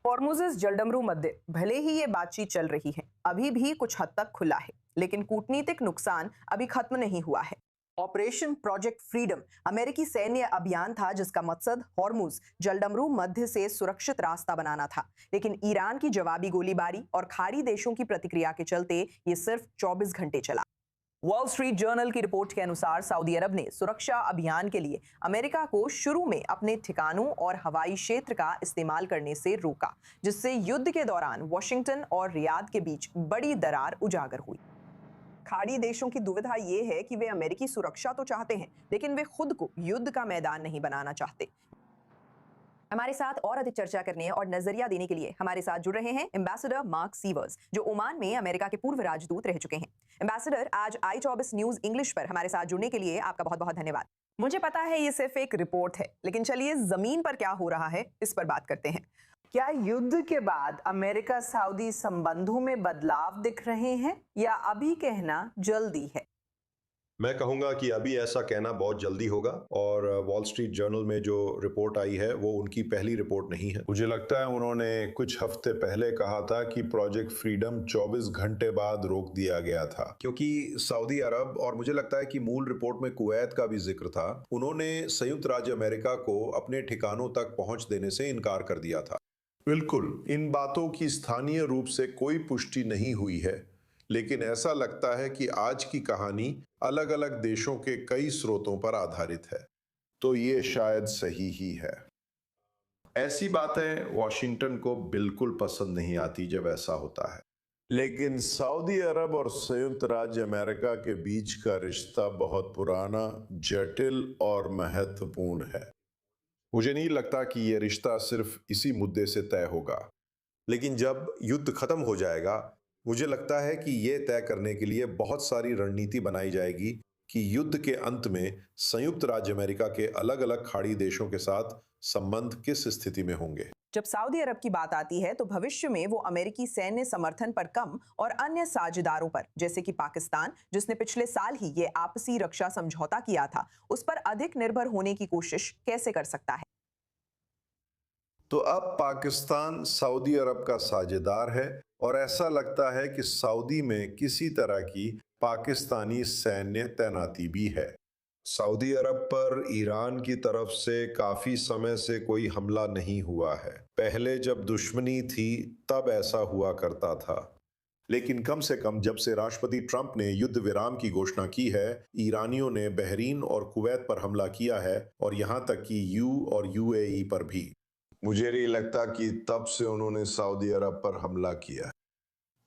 Hormuz जलडमरू मध्य भले ही ये बातचीत चल रही है, अभी भी कुछ हद तक खुला है, लेकिन कूटनीतिक नुकसान अभी खत्म नहीं हुआ है। ऑपरेशन प्रोजेक्ट फ्रीडम अमेरिकी सैन्य अभियान था जिसका मकसद हॉर्मुज़ जलडमरू मध्य से सुरक्षित रास्ता बनाना था, लेकिन ईरान की जवाबी गोलीबारी और खाड़ी देशों की प्रतिक्रिया के चलते ये सिर्फ 24 घंटे चला। वॉल स्ट्रीट जर्नल की रिपोर्ट के अनुसार सऊदी अरब ने सुरक्षा अभियान के लिए अमेरिका को शुरू में अपने ठिकानों और हवाई क्षेत्र का इस्तेमाल करने से रोका, जिससे युद्ध के दौरान वॉशिंगटन और रियाद के बीच बड़ी दरार उजागर हुई। खाड़ी देशों की दुविधा ये है कि वे अमेरिकी सुरक्षा तो चाहते हैं, लेकिन वे खुद को युद्ध का मैदान नहीं बनाना चाहते। हमारे साथ और अधिक चर्चा करने और नजरिया देने के लिए हमारे साथ जुड़ रहे हैं एम्बेसडर मार्क सीवर्स, जो ओमान में अमेरिका के पूर्व राजदूत रह चुके हैं। एम्बेसडर, आज i24 न्यूज इंग्लिश पर हमारे साथ जुड़ने के लिए आपका बहुत बहुत धन्यवाद। मुझे पता है ये सिर्फ एक रिपोर्ट है, लेकिन चलिए जमीन पर क्या हो रहा है इस पर बात करते हैं। क्या युद्ध के बाद अमेरिका सऊदी संबंधों में बदलाव दिख रहे हैं या अभी कहना जल्दी है? मैं कहूंगा कि अभी ऐसा कहना बहुत जल्दी होगा, और वॉल स्ट्रीट जर्नल में जो रिपोर्ट आई है वो उनकी पहली रिपोर्ट नहीं है। मुझे लगता है उन्होंने कुछ हफ्ते पहले कहा था कि प्रोजेक्ट फ्रीडम 24 घंटे बाद रोक दिया गया था, क्योंकि सऊदी अरब और मुझे लगता है कि मूल रिपोर्ट में कुवैत का भी जिक्र था, उन्होंने संयुक्त राज्य अमेरिका को अपने ठिकानों तक पहुंच देने से इनकार कर दिया था। बिल्कुल, इन बातों की स्थानीय रूप से कोई पुष्टि नहीं हुई है, लेकिन ऐसा लगता है कि आज की कहानी अलग अलग देशों के कई स्रोतों पर आधारित है, तो ये शायद सही ही है। ऐसी बातें वॉशिंगटन को बिल्कुल पसंद नहीं आती जब ऐसा होता है, लेकिन सऊदी अरब और संयुक्त राज्य अमेरिका के बीच का रिश्ता बहुत पुराना, जटिल और महत्वपूर्ण है। मुझे नहीं लगता कि यह रिश्ता सिर्फ इसी मुद्दे से तय होगा, लेकिन जब युद्ध खत्म हो जाएगा, मुझे लगता है कि यह तय करने के लिए बहुत सारी रणनीति बनाई जाएगी कि युद्ध के अंत में संयुक्त राज्य अमेरिका के अलग अलग खाड़ी देशों के साथ संबंध किस स्थिति में होंगे। जब सऊदी अरब की बात आती है तो भविष्य में वो अमेरिकी सैन्य समर्थन पर कम और अन्य साझेदारों पर, जैसे कि पाकिस्तान, जिसने पिछले साल ही ये आपसी रक्षा समझौता किया था, उस पर अधिक निर्भर होने की कोशिश कैसे कर सकता है? तो अब पाकिस्तान सऊदी अरब का साझेदार है, और ऐसा लगता है कि सऊदी में किसी तरह की पाकिस्तानी सैन्य तैनाती भी है। सऊदी अरब पर ईरान की तरफ से काफी समय से कोई हमला नहीं हुआ है। पहले जब दुश्मनी थी तब ऐसा हुआ करता था, लेकिन कम से कम जब से राष्ट्रपति ट्रंप ने युद्ध विराम की घोषणा की है, ईरानियों ने बहरीन और कुवैत पर हमला किया है, और यहां तक कि और यूएई पर भी। मुझे नहीं लगता कि तब से उन्होंने सऊदी अरब पर हमला किया,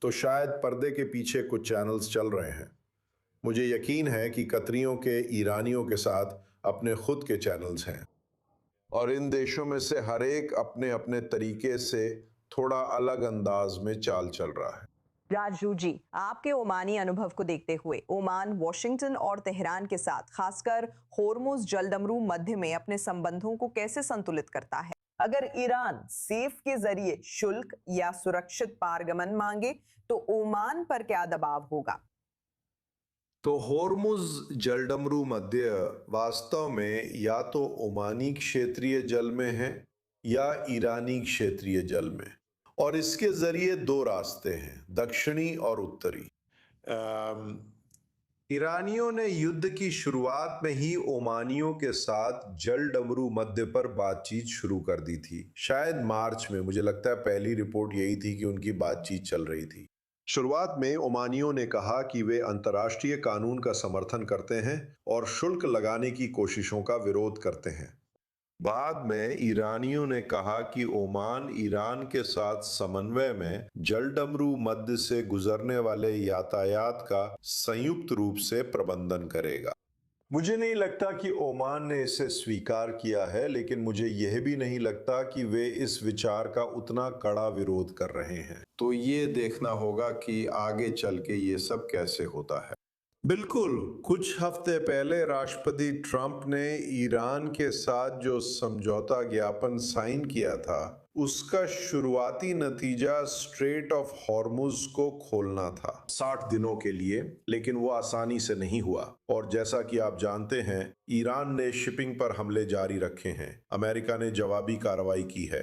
तो शायद पर्दे के पीछे कुछ चैनल्स चल रहे हैं। मुझे यकीन है कि कतरियों के ईरानियों के साथ अपने खुद के चैनल्स हैं, और इन देशों में से हर एक अपने अपने तरीके से थोड़ा अलग अंदाज में चाल चल रहा है। राजू जी, आपके ओमानी अनुभव को देखते हुए ओमान वॉशिंगटन और तेहरान के साथ, खासकर होर्मुज जलडमरू मध्य में अपने संबंधों को कैसे संतुलित करता है? अगर ईरान सेफ के जरिए शुल्क या सुरक्षित पारगमन मांगे तो ओमान पर क्या दबाव होगा? तो होर्मुज जलडमरू मध्य वास्तव में या तो ओमानी क्षेत्रीय जल में है या ईरानी क्षेत्रीय जल में, और इसके जरिए दो रास्ते हैं, दक्षिणी और उत्तरी। ईरानियों ने युद्ध की शुरुआत में ही ओमानियों के साथ जलडमरू मध्य पर बातचीत शुरू कर दी थी। शायद मार्च में, मुझे लगता है पहली रिपोर्ट यही थी कि उनकी बातचीत चल रही थी। शुरुआत में ओमानियों ने कहा कि वे अंतर्राष्ट्रीय कानून का समर्थन करते हैं और शुल्क लगाने की कोशिशों का विरोध करते हैं। बाद में ईरानियों ने कहा कि ओमान ईरान के साथ समन्वय में जलडमरू मध्य से गुजरने वाले यातायात का संयुक्त रूप से प्रबंधन करेगा। मुझे नहीं लगता कि ओमान ने इसे स्वीकार किया है, लेकिन मुझे यह भी नहीं लगता कि वे इस विचार का उतना कड़ा विरोध कर रहे हैं। तो ये देखना होगा कि आगे चल के ये सब कैसे होता है। बिल्कुल, कुछ हफ्ते पहले राष्ट्रपति ट्रंप ने ईरान के साथ जो समझौता ज्ञापन साइन किया था, उसका शुरुआती नतीजा स्ट्रेट ऑफ हॉर्मुज को खोलना था 60 दिनों के लिए, लेकिन वो आसानी से नहीं हुआ। और जैसा कि आप जानते हैं, ईरान ने शिपिंग पर हमले जारी रखे हैं। अमेरिका ने जवाबी कार्रवाई की है।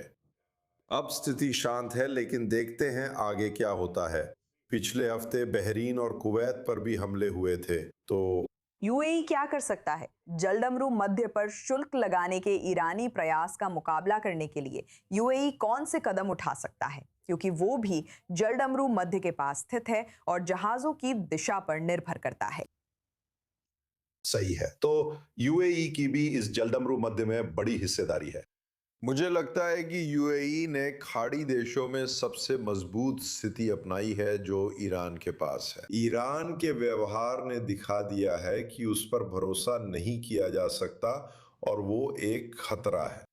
अब स्थिति शांत है, लेकिन देखते हैं आगे क्या होता है। पिछले हफ्ते बहरीन और कुवैत पर भी हमले हुए थे, तो यूएई क्या कर सकता है? जलडमरू मध्य पर शुल्क लगाने के ईरानी प्रयास का मुकाबला करने के लिए यूएई कौन से कदम उठा सकता है? क्योंकि वो भी जलडमरू मध्य के पास स्थित है और जहाजों की दिशा पर निर्भर करता है। सही है। तो यूएई की भी इस जलडमरू मध्य में बड़ी हिस्सेदारी है। मुझे लगता है कि यूएई ने खाड़ी देशों में सबसे मजबूत स्थिति अपनाई है जो ईरान के पास है। ईरान के व्यवहार ने दिखा दिया है कि उस पर भरोसा नहीं किया जा सकता और वो एक खतरा है।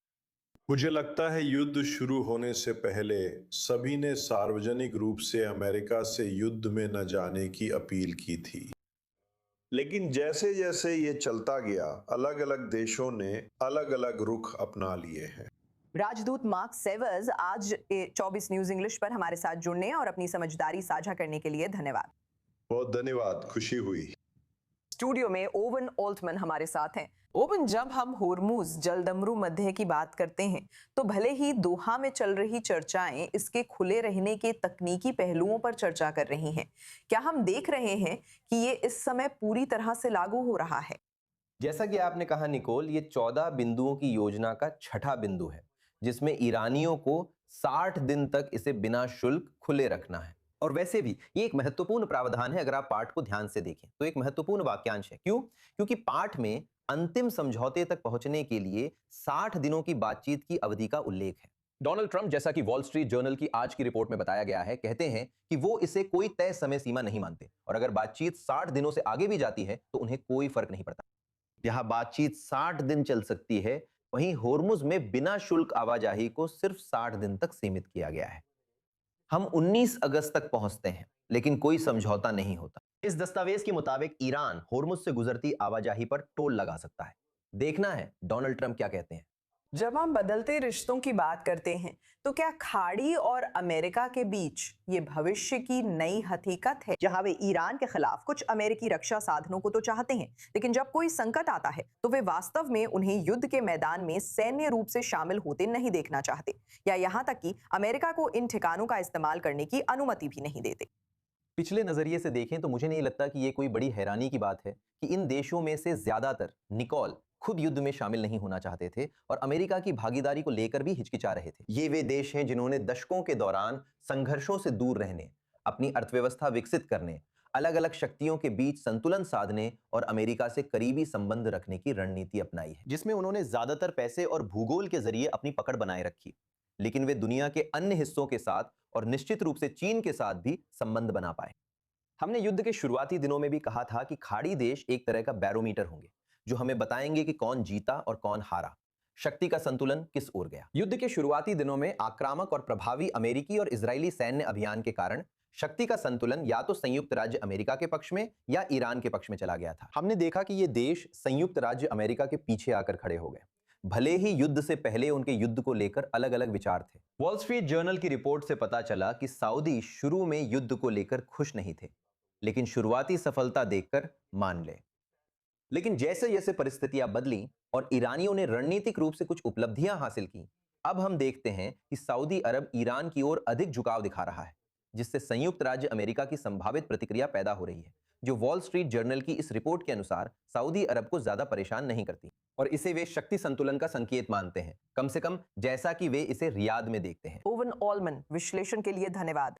मुझे लगता है युद्ध शुरू होने से पहले सभी ने सार्वजनिक रूप से अमेरिका से युद्ध में न जाने की अपील की थी, लेकिन जैसे जैसे ये चलता गया, अलग अलग देशों ने अलग अलग रुख अपना लिए हैं। राजदूत मार्क सेवर्स, आज 24 न्यूज इंग्लिश पर हमारे साथ जुड़ने और अपनी समझदारी साझा करने के लिए धन्यवाद। बहुत धन्यवाद, खुशी हुई। स्टूडियो में ओवन ओल्टमन हमारे साथ हैं। ओवन, जब हम होर्मुज जलडमरू मध्य की बात करते हैं तो भले ही दोहा में चल रही चर्चाएं इसके खुले रहने के तकनीकी पहलुओं पर चर्चा कर रही हैं, क्या हम देख रहे हैं कि ये इस समय पूरी तरह से लागू हो रहा है? जैसा कि आपने कहा निकोल, ये 14 बिंदुओं की योजना का छठा बिंदु है, जिसमें ईरानियों को 60 दिन तक इसे बिना शुल्क खुले रखना है। और वैसे भी ये एक महत्वपूर्ण प्रावधान है। अगर आप पाठ को ध्यान से देखें तो एक महत्वपूर्ण वाक्यांश है। क्यों? क्योंकि पाठ में अंतिम समझौते तक पहुंचने के लिए 60 दिनों की बातचीत की अवधि का उल्लेख है। डोनाल्ड ट्रंप, जैसा कि वॉल स्ट्रीट जर्नल की आज की रिपोर्ट में बताया गया है, कहते हैं कि वो इसे कोई तय समय सीमा नहीं मानते और अगर बातचीत 60 दिनों से आगे भी जाती है तो उन्हें कोई फर्क नहीं पड़ता। यहां बातचीत 60 दिन चल सकती है, वहीं होर्मुज में बिना शुल्क आवाजाही को सिर्फ 60 दिन तक सीमित किया गया है। हम 19 अगस्त तक पहुंचते हैं, लेकिन कोई समझौता नहीं होता। इस दस्तावेज के मुताबिक ईरान होर्मुज से गुजरती आवाजाही पर टोल लगा सकता है। देखना है डोनाल्ड ट्रंप क्या कहते हैं। जब हम बदलते रिश्तों की बात करते हैं तो क्या खाड़ी और अमेरिका के बीच ये भविष्य की नई हकीकत है, जहां वे ईरान के खिलाफ कुछ अमेरिकी रक्षा साधनों को तो चाहते हैं, लेकिन जब कोई संकट आता है तो वे वास्तव में उन्हें युद्ध के मैदान में सैन्य रूप से शामिल होते नहीं देखना चाहते, या यहाँ तक कि अमेरिका को इन ठिकानों का इस्तेमाल करने की अनुमति भी नहीं देते। पिछले नजरिए से देखें तो मुझे नहीं लगता कि ये कोई बड़ी हैरानी की बात है कि इन देशों में से ज्यादातर निकोल खुद युद्ध में शामिल नहीं होना चाहते थे और अमेरिका की भागीदारी को लेकर भी हिचकिचा रहे थे। ये वे देश हैं जिन्होंने दशकों के दौरान संघर्षों से दूर रहने, अपनी अर्थव्यवस्था विकसित करने, अलग अलग शक्तियों के बीच संतुलन साधने और अमेरिका से करीबी संबंध रखने की रणनीति अपनाई है, जिसमें उन्होंने ज्यादातर पैसे और भूगोल के जरिए अपनी पकड़ बनाए रखी। लेकिन वे दुनिया के अन्य हिस्सों के साथ और निश्चित रूप से चीन के साथ भी संबंध बना पाए। हमने युद्ध के शुरुआती दिनों में भी कहा था कि खाड़ी देश एक तरह का बैरोमीटर होंगे जो हमें बताएंगे कि कौन जीता और कौन हारा, शक्ति का संतुलन किस ओर गया। युद्ध के शुरुआती दिनों में आक्रामक और प्रभावी अमेरिकी और इजरायली सैन्य अभियान के कारण शक्ति का संतुलन या तो संयुक्त राज्य अमेरिका के पक्ष में या ईरान के पक्ष में चला गया था। हमने देखा कि ये देश संयुक्त राज्य अमेरिका के पीछे आकर खड़े हो गए, भले ही युद्ध से पहले उनके युद्ध को लेकर अलग अलग विचार थे। वॉल स्ट्रीट जर्नल की रिपोर्ट से पता चला कि सऊदी शुरू में युद्ध को लेकर खुश नहीं थे, लेकिन शुरुआती सफलता देखकर मान ले। लेकिन जैसे जैसे परिस्थितियां बदली और ईरानियों ने रणनीतिक रूप से कुछ उपलब्धियां हासिल की, अब हम देखते हैं कि सऊदी अरब ईरान की ओर अधिक झुकाव दिखा रहा है, जिससे संयुक्त राज्य अमेरिका की संभावित प्रतिक्रिया पैदा हो रही है, जो वॉल स्ट्रीट जर्नल की इस रिपोर्ट के अनुसार सऊदी अरब को ज्यादा परेशान नहीं करती और इसे वे शक्ति संतुलन का संकेत मानते हैं, कम से कम जैसा कि वे इसे रियाद में देखते हैं। ओवन ओल्टमन, विश्लेषण के लिए धन्यवाद।